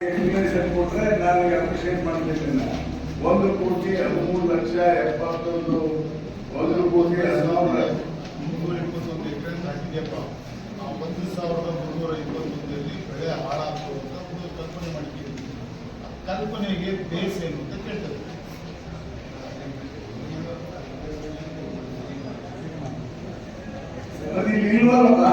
Explanation ಕೊಟ್ರೆ ನಾನು appreciate ಮಾಡ್ತಿದ್ದೇನೆ. 1,13,71,071 1,19,321 ಎಕರೆ ಹಾಕಿದೆಯಪ್ಪ. 1,321 ಬೆಳೆ ಹಾಳಾಗ್ತು ಅಂತ ಒಂದು ಕಲ್ಪನೆ ಮಾಡಿದ್ದೀವಿ. ಕಲ್ಪನೆಗೆ ಬೇಸ್ ಏನು ಅಂತ ಕೇಳ್ತಾರೆ. ಅದು ಇಲ್ವಲ್ಲ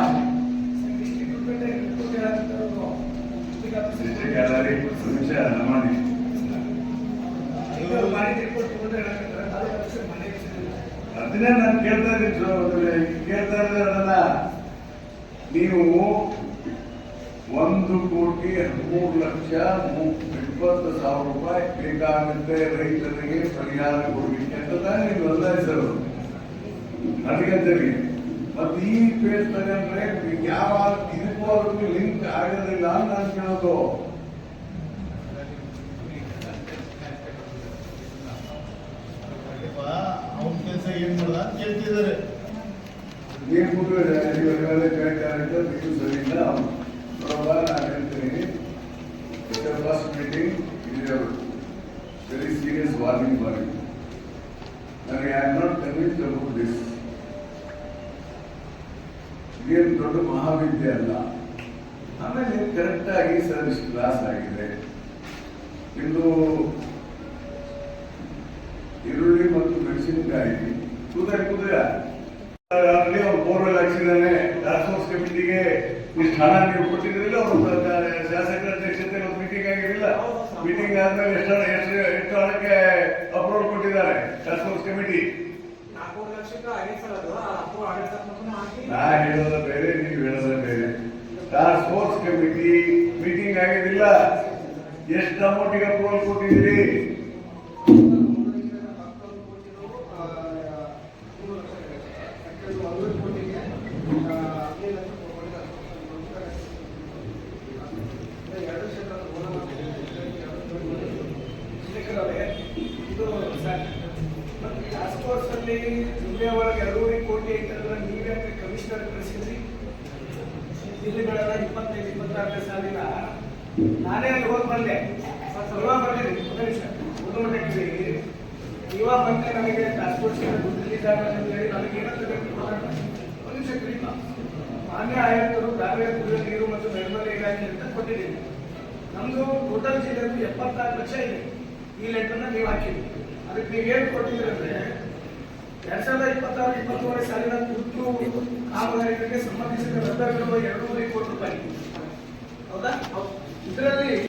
ಅದನ್ನೇ ನಾನು ಕೇಳ್ತಾ ಇದ್ದೀನಿ. ನೀವು 1,13,20,000 ರೂಪಾಯಿ ಬೇಕಾಗುತ್ತೆ ರೈತರಿಗೆ ಪರಿಹಾರ ಕೊಡಲಿಕ್ಕೆ ಅಂತ ನೀವು ಒತ್ತಾಯಿಸೋರು ಅದಕ್ಕೆ. ಮತ್ತೆ ಈ ಪೇಜ್ ತಗೊಂಡ್ರೆ ಯಾವ ಇದಕ್ಕೂ ಅದಕ್ಕೂ ಲಿಂಕ್ ಆಗೋದಿಲ್ಲ ಅಂತ ನಾನು ಕೇಳೋದು. ಅವ್ನ ಕೆಲಸ ಏನ್ ಮಾಡೋದ ಅಂತ ಕೇಳ್ತಿದ್ದಾರೆ. ನೀವು ಸರಿಯಿಲ್ಲ ಬರೋಬರ ನಾನು ಹೇಳ್ತೀನಿ. First meeting very serious warning ಮಾಡಿ. ನನಗೆ I am not convinced about this. ಇದೇನು ದೊಡ್ಡ ಮಹಾವಿದ್ಯೆ ಅಲ್ಲ. ಆಮೇಲೆ ಕರೆಕ್ಟ್ ಆಗಿ ಸರ್ವಿಸ್ ಕ್ಲಾಸ್ ಆಗಿದೆ. ಇಂದು ಈರುಳ್ಳಿ ಮತ್ತು ಮೆಣಸಿನಕಾಯಿ ಕುದುರೆ ಅವ್ರು ಬೋರ್ವೆಲ್ ಹಾಕ್ಸಿದ್ದಾನೆ. ಟಾಸ್ಕ್ ಫೋರ್ಸ್ ಕಮಿಟಿಗೆ ಇಷ್ಟು ಹಣ ನೀವು ಕೊಟ್ಟಿದ್ರಿಲ್ಲ. ಅವರು ಶಾಸಕರ ಅಧ್ಯಕ್ಷತೆಯಲ್ಲಿ ಒಂದು ಮೀಟಿಂಗ್ ಆಗಿರಲಿಲ್ಲ. ಮೀಟಿಂಗ್ ಆದ್ಮೇಲೆ ಎಷ್ಟು ಹಣಕ್ಕೆ ಅಪ್ರೂವಲ್ ಕೊಟ್ಟಿದ್ದಾರೆ ಟಾಸ್ಕ್ ಫೋರ್ಸ್ ಕಮಿಟಿ? ನಾ ಹೇಳೋದ ಬೇರೆ, ನೀವು ಹೇಳೋದ ಬೇರೆ. ಟಾಸ್ಕ್ ಫೋರ್ಸ್ ಕಮಿಟಿ ಮೀಟಿಂಗ್ ಆಗಿದಿಲ್ಲ. ಎಷ್ಟು ಅಮೌಂಟಿಗೆ ಅಪ್ರೂವಲ್ ಕೊಟ್ಟಿದ್ದೀರಿ? ಟಾಸ್ಕ್ ಫೋರ್ಸ್ ಅಲ್ಲಿ ಜಿಲ್ಲೆ ಒಳಗೆ 2 ಕೋಟಿ ಐತಂದ್ರೆ ನೀವೇ ಕಮಿಷನರ್ ಕಳಿಸಿದ್ರಿ. ಜಿಲ್ಲೆಗಳೆಲ್ಲ 25-26 ಸಾಲಿನ ನಾನೇ ಅಲ್ಲಿ ಹೋಗಿ ಬಂದೆ. ಇವಾಗ ಬಂದಿರಿ ಇವಾಗ ಬಂದೆ. ನನಗೆ ಟಾಸ್ಕ್ ಫೋರ್ಸ್ ದುಡ್ಡು ರಿಲೀಸ್ ಆಗಲ್ಲ ಅಂತ ಹೇಳಿ ನನಗೆ ಏನಂತ ಬೇಕು ಒಂದು ನಿಮಿಷ ಕರೀಮ. ಮಾನ್ಯ ಆಯುಕ್ತರು ಗ್ರಾಮೀಣ ಕುಡಿಯುವ ನೀರು ಮತ್ತು ನೈರ್ಮಲ್ಯ ಇಲಾಖೆ ಅಂತ ಕೊಟ್ಟಿದ್ದೀನಿ. ನಮ್ದು ಟೋಟಲ್ ಜಿಲ್ಲೆದು 74 ಲಕ್ಷ ಇದೆ. ಈ ಲೆಟರ್ನ ನೀವು ಹಾಕಿದ್ರಿ. ಅದಕ್ಕೆ ನೀವು ಏನು ಕೊಟ್ಟಿದ್ರಿ ಅಂದ್ರೆ 2026-27 ಸಾಲಿನ ತುರ್ತು ಕಾಮಗಾರಿಗಳಿಗೆ ಸಂಬಂಧಿಸಿದ ಲಭ್ಯವಿರುವ 2.5 ಕೋಟಿ ರೂಪಾಯಿ. ಹೌದಾ? ಇದರಲ್ಲಿ